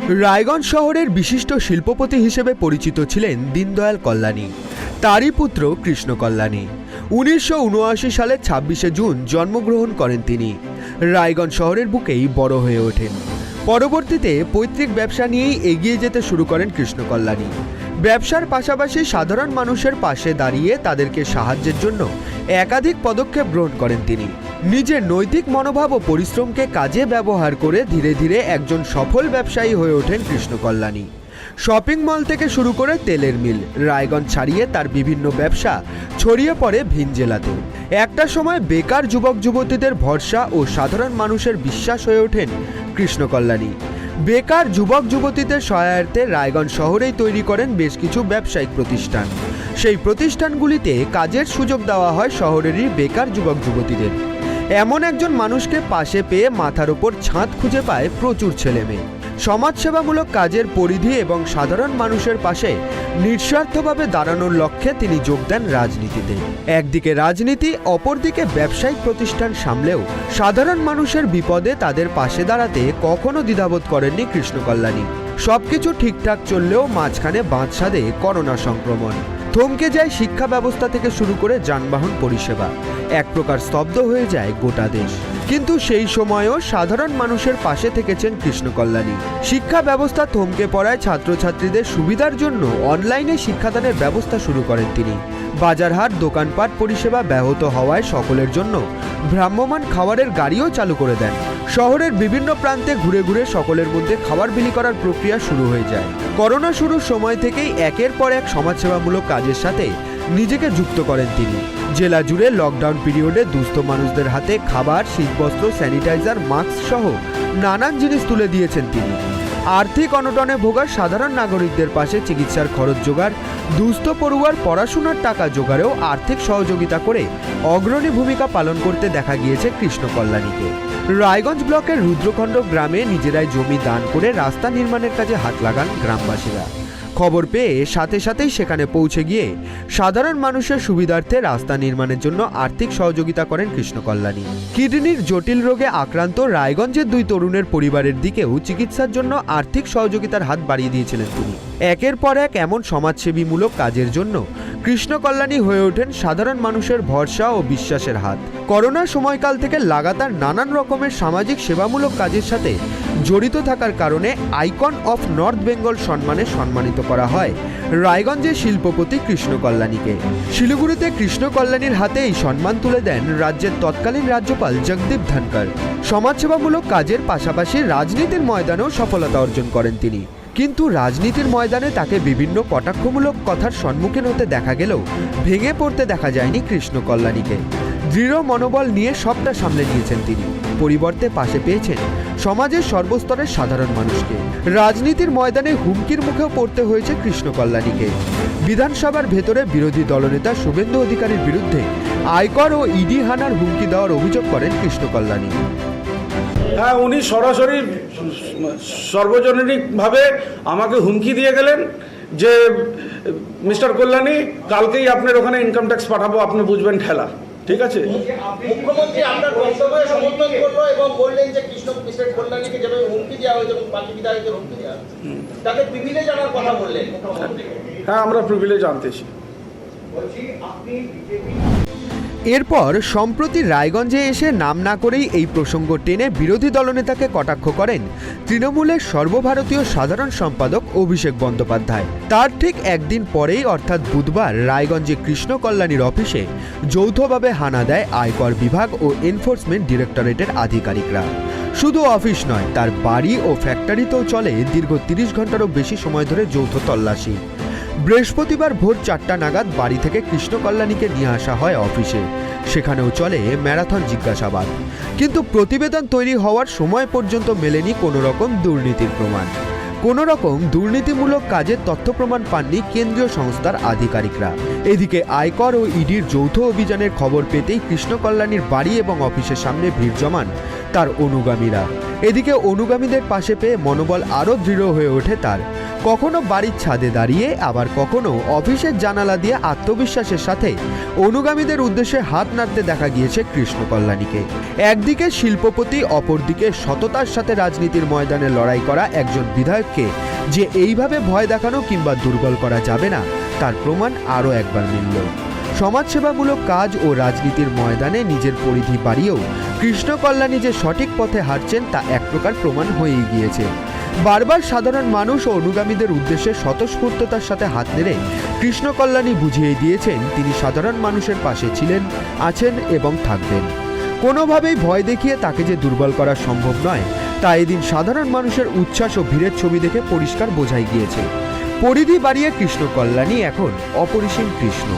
রায়গঞ্জ শহরের বিশিষ্ট শিল্পপতি হিসেবে পরিচিত ছিলেন দীনদয়াল কল্যাণী। তারই পুত্র কৃষ্ণ কল্যাণী। 1979 সালের 26শে জুন জন্মগ্রহণ করেন তিনি। রায়গঞ্জ শহরের বুকেই বড় হয়ে ওঠেন। পরবর্তীতে পৈতৃক ব্যবসা নিয়েই এগিয়ে যেতে শুরু করেন কৃষ্ণ কল্যাণী। ব্যবসার পাশাপাশি সাধারণ মানুষের পাশে দাঁড়িয়ে তাদেরকে সাহায্যের জন্য একাধিক পদক্ষেপ গ্রহণ করেন তিনি। নিজের নৈতিক মনোভাব ও পরিশ্রমকে কাজে ব্যবহার করে ধীরে ধীরে একজন সফল ব্যবসায়ী হয়ে ওঠেন কৃষ্ণ কল্যাণী। শপিং মল থেকে শুরু করে তেলের মিল, রায়গঞ্জ ছাড়িয়ে তার বিভিন্ন ব্যবসা ছড়িয়ে পড়ে ভিন জেলাতেও। একটা সময় বেকার যুবক যুবতীদের ভরসা ও সাধারণ মানুষের বিশ্বাস হয়ে ওঠেন কৃষ্ণ কল্যাণী। বেকার যুবক যুবতীদের সহায়ার্থে রায়গঞ্জ শহরেই তৈরি করেন বেশ কিছু ব্যবসায়িক প্রতিষ্ঠান। সেই প্রতিষ্ঠানগুলিতে কাজের সুযোগ দেওয়া হয় শহরেরই বেকার যুবক যুবতীদের। এমন একজন মানুষকে পাশে পেয়ে মাথার ওপর ছাদ খুঁজে পায় প্রচুর ছেলেমেয়ে। সমাজসেবামূলক কাজের পরিধি এবং সাধারণ মানুষের পাশে নিঃস্বার্থভাবে দাঁড়ানোর লক্ষ্যে তিনি যোগ দেন রাজনীতিতে। একদিকে রাজনীতি, অপরদিকে ব্যবসায়িক প্রতিষ্ঠান সামলেও সাধারণ মানুষের বিপদে তাদের পাশে দাঁড়াতে কখনো দ্বিধাবোধ করেননি কৃষ্ণ কল্যাণী। সবকিছু ঠিকঠাক চললেও মাঝখানে বাঁধসাধে করোনা সংক্রমণ। থমকে যায় শিক্ষা ব্যবস্থা থেকে শুরু করে যানবাহন পরিষেবা। এক প্রকার স্তব্ধ হয়ে যায় গোটা দেশ। কিন্তু সেই সময়ও সাধারণ মানুষের পাশে থেকেছেন কৃষ্ণ কল্যাণী। শিক্ষা ব্যবস্থা থমকে পড়ায় ছাত্রছাত্রীদের সুবিধার জন্য অনলাইনে শিক্ষাদানের ব্যবস্থা শুরু করেন তিনি। বাজারহাট, দোকানপাট পরিষেবা ব্যাহত হওয়ায় সকলের জন্য ভ্রাম্যমাণ খাবারের গাড়িও চালু করে দেন। শহরের বিভিন্ন প্রান্তে ঘুরে ঘুরে সকলের মধ্যে খাবার বিলি করার প্রক্রিয়া শুরু হয়ে যায়। করোনা শুরুর সময় থেকেই একের পর এক সমাজসেবামূলক কাজের সাথে নিজেকে যুক্ত করেন তিনি। জেলা জুড়ে লকডাউন পিরিয়ডে দুস্থ মানুষদের হাতে খাবার, শীতবস্ত্র, স্যানিটাইজার, মাস্ক সহ নানান জিনিস তুলে দিয়েছেন তিনি। আর্থিক অনটনে ভোগা সাধারণ নাগরিকদের পাশে চিকিৎসার খরচ জোগাড়, দুস্থ পড়ুয়ার পড়াশোনার টাকা জোগাড়েও আর্থিক সহযোগিতা করে অগ্রণী ভূমিকা পালন করতে দেখা গিয়েছে কৃষ্ণ কল্যাণীকে। রায়গঞ্জ ব্লকের রুদ্রখণ্ড গ্রামে নিজেরাই জমি দান করে রাস্তা নির্মাণের কাজে হাত লাগান গ্রামবাসীরা। খবর পেয়ে সাথে সাথেই সেখানে পৌঁছে গিয়ে সাধারণ মানুষের সুবিধার্থে রাস্তা নির্মাণের জন্য আর্থিক সহযোগিতা করেন কৃষ্ণ কল্যাণী। কিডনির জটিল রোগে আক্রান্ত রায়গঞ্জের দুই তরুণের পরিবারের দিকেও চিকিৎসার জন্য আর্থিক সহযোগিতার হাত বাড়িয়ে দিয়েছিলেন তিনি। একের পর এক এমন সমাজসেবীমূলক কাজের জন্য কৃষ্ণ কল্যাণী হয়ে ওঠেন সাধারণ মানুষের ভরসা ও বিশ্বাসের হাত। করোনার সময়কাল থেকে লাগাতার নানান রকমের সামাজিক সেবামূলক কাজের সাথে জড়িত থাকার কারণে আইকন অফ নর্থ বেঙ্গল সম্মানে সম্মানিত করা হয় রায়গঞ্জের শিল্পপতি কৃষ্ণ কল্যাণীকে। শিলিগুড়িতে কৃষ্ণ কল্যাণীর হাতে এই সম্মান তুলে দেন রাজ্যের তৎকালীন রাজ্যপাল জগদীপ ধনকর। সমাজসেবামূলক কাজের পাশাপাশি রাজনীতির ময়দানেও সফলতা অর্জন করেন তিনি। কিন্তু রাজনীতির ময়দানে তাকে বিভিন্ন কটাক্ষমূলক কথার সম্মুখীন হতে দেখা গেলেও ভেঙে পড়তে দেখা যায়নি কৃষ্ণ কল্যাণীকে। দৃঢ় মনোবল নিয়ে সবটা সামলে নিয়েছেন তিনি। পরিবর্তে পাশে পেয়েছেন সমাজের সর্বস্তরের সাধারণ মানুষকে। রাজনীতির ময়দানে হুমকির মুখেও পড়তে হয়েছে কৃষ্ণ কল্যাণীকে। বিধানসভার ভেতরে বিরোধী দলনেতা শুভেন্দু অধিকারীর বিরুদ্ধে আয়কর ও ইডি হানার হুমকি দেওয়ার অভিযোগ করেন কৃষ্ণ কল্যাণী। হ্যাঁ, উনি সরাসরি সর্বজনীনভাবে আমাকে হুমকি দিয়ে গেলেন যে মিস্টার কল্যাণী, কালকেই আপনার ওখানে ইনকাম ট্যাক্স পাঠাবো, আপনি বুঝবেন ঠেলা। ঠিক আছে, মুখ্যমন্ত্রী আপনার বক্তব্যে সমর্থন করলো এবং বললেন যে মিস্টার কল্যাণীকে যেভাবে হুমকি দেওয়া হয়েছে এবং বাকি বিধায়কদের হুমকি দেওয়া হয়েছে তাকে প্রিভিলেজ আনার কথা বললেন মুখ্যমন্ত্রী। হ্যাঁ, আমরা প্রিভিলেজ আনতেছি। এরপর সম্প্রতি রায়গঞ্জে এসে নাম না করেই এই প্রসঙ্গ টেনে বিরোধী দলনেতাকে কটাক্ষ করেন তৃণমূলের সর্বভারতীয় সাধারণ সম্পাদক অভিষেক বন্দ্যোপাধ্যায়। তার ঠিক একদিন পরেই অর্থাৎ বুধবার রায়গঞ্জে কৃষ্ণ কল্যাণীর অফিসে যৌথভাবে হানা দেয় আয়কর বিভাগ ও এনফোর্সমেন্ট ডিরেক্টরেটের আধিকারিকরা। শুধু অফিস নয়, তার বাড়ি ও ফ্যাক্টরিতেও চলে দীর্ঘ 30 ঘন্টারও বেশি সময় ধরে যৌথ তল্লাশি। বৃহস্পতিবার ভোর 4টা নাগাদ বাড়ি থেকে কৃষ্ণ কল্যাণীকে নিয়ে আসা হয় অফিসে। সেখানেও চলে ম্যারাথন জিজ্ঞাসাবাদ। কিন্তু প্রতিবেদন তৈরি হওয়ার সময় পর্যন্ত মেলেনি কোনো রকম দুর্নীতির প্রমাণ। কোনো রকম দুর্নীতিমূলক কাজের তথ্য প্রমাণ পাননি কেন্দ্রীয় সংস্থার আধিকারিকরা। এদিকে আয়কর ও ইডির যৌথ অভিযানের খবর পেতেই কৃষ্ণ কল্যাণীর বাড়ি এবং অফিসের সামনে ভিড় জমান তার অনুগামীরা। এদিকে অনুগামীদের পাশে পেয়ে মনোবল আরও দৃঢ় হয়ে ওঠে তার। কখনো বাড়ির ছাদে দাঁড়িয়ে, আবার কখনো অফিসের জানালা দিয়ে আত্মবিশ্বাসের সাথে অনুগামীদের উদ্দেশ্যে হাত নাড়তে দেখা গিয়েছে কৃষ্ণ কল্যাণীকে। একদিকে শিল্পপতি, অপরদিকে সততার সাথে রাজনীতির ময়দানে লড়াই করা একজন বিধায়ককে যে এইভাবে ভয় দেখানো কিংবা দুর্বল করা যাবে না, তার প্রমাণ আরও একবার মিলল। সমাজসেবামূলক কাজ ও রাজনীতির ময়দানে নিজের পরিধি বাড়িয়েও কৃষ্ণ কল্যাণী যে সঠিক পথে হাঁটছেন তা এক প্রকার প্রমাণ হয়েই গিয়েছে। বারবার সাধারণ মানুষ ও অনুগামীদের উদ্দেশ্যে স্বতঃস্ফূর্ততার সাথে হাত নেড়ে কৃষ্ণ কল্যাণী বুঝিয়ে দিয়েছেন তিনি সাধারণ মানুষের পাশে ছিলেন, আছেন এবং থাকবেন। কোনোভাবেই ভয় দেখিয়ে তাকে যে দুর্বল করা সম্ভব নয়, তা এদিন সাধারণ মানুষের উচ্ছ্বাস ও ভিড়ের ছবি দেখে পরিষ্কার বোঝাই গিয়েছে। পরিধি বাড়িয়ে কৃষ্ণ কল্যাণী এখন অপরিসীম কৃষ্ণ।